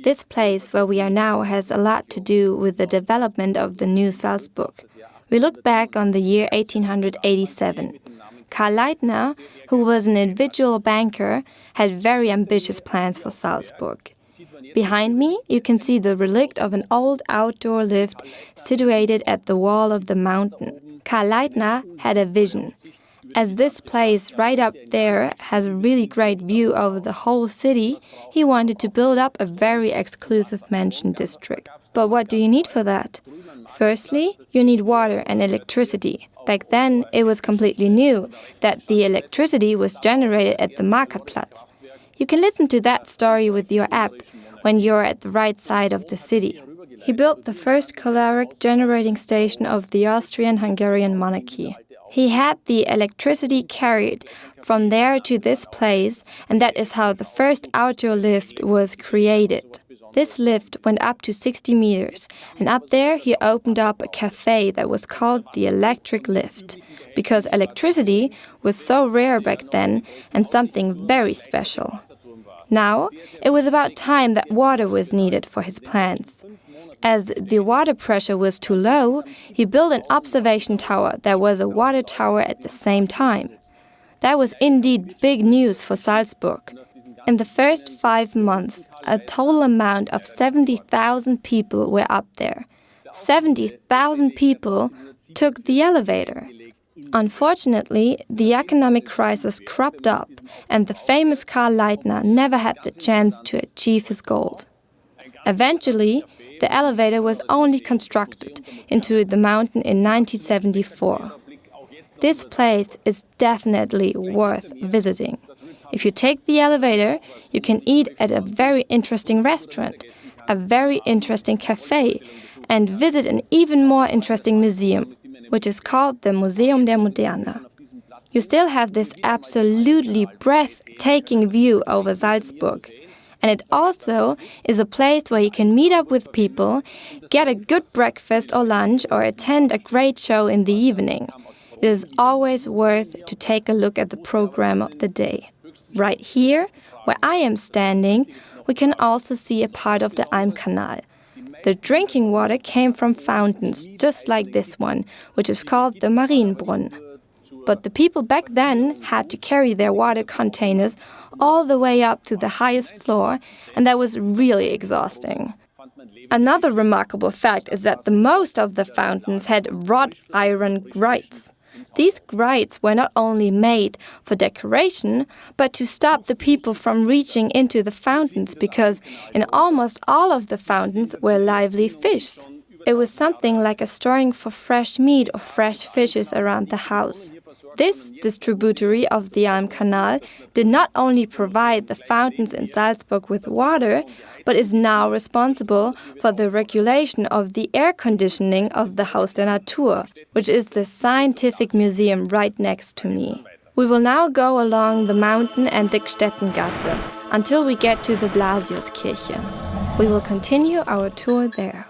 This place where we are now has a lot to do with the development of the new Salzburg. We look back on the year 1887. Karl Leitner, who was an individual banker, had very ambitious plans for Salzburg. Behind me, you can see the relict of an old outdoor lift situated at the wall of the mountain. Karl Leitner had a vision. As this place right up there has a really great view over the whole city, he wanted to build up a very exclusive mansion district. But what do you need for that? Firstly, you need water and electricity. Back then, it was completely new that the electricity was generated at the Marktplatz. You can listen to that story with your app when you're at the right side of the city. He built the first caloric generating station of the Austrian-Hungarian monarchy. He had the electricity carried from there to this place, and that is how the first outdoor lift was created. This lift went up to 60 meters, and up there he opened up a cafe that was called the electric lift, because electricity was so rare back then and something very special. Now, it was about time that water was needed for his plans. As the water pressure was too low, he built an observation tower that was a water tower at the same time. That was indeed big news for Salzburg. In the first 5 months, a total amount of 70,000 people were up there. 70,000 people took the elevator. Unfortunately, the economic crisis cropped up, and the famous Karl Leitner never had the chance to achieve his goal. Eventually, the elevator was only constructed into the mountain in 1974. This place is definitely worth visiting. If you take the elevator, you can eat at a very interesting restaurant, a very interesting cafe, and visit an even more interesting museum, which is called the Museum der Moderne. You still have this absolutely breathtaking view over Salzburg. And it also is a place where you can meet up with people, get a good breakfast or lunch, or attend a great show in the evening. It is always worth to take a look at the program of the day. Right here, where I am standing, we can also see a part of the Almkanal. The drinking water came from fountains, just like this one, which is called the Marienbrunnen. But the people back then had to carry their water containers all the way up to the highest floor, and that was really exhausting. Another remarkable fact is that the most of the fountains had wrought iron grates. These grates were not only made for decoration, but to stop the people from reaching into the fountains, because in almost all of the fountains were lively fish. It was something like a storing for fresh meat or fresh fishes around the house. This distributory of the Almkanal did not only provide the fountains in Salzburg with water, but is now responsible for the regulation of the air conditioning of the Haus der Natur, which is the scientific museum right next to me. We will now go along the mountain and the Gstettengasse until we get to the Blasiuskirche. We will continue our tour there.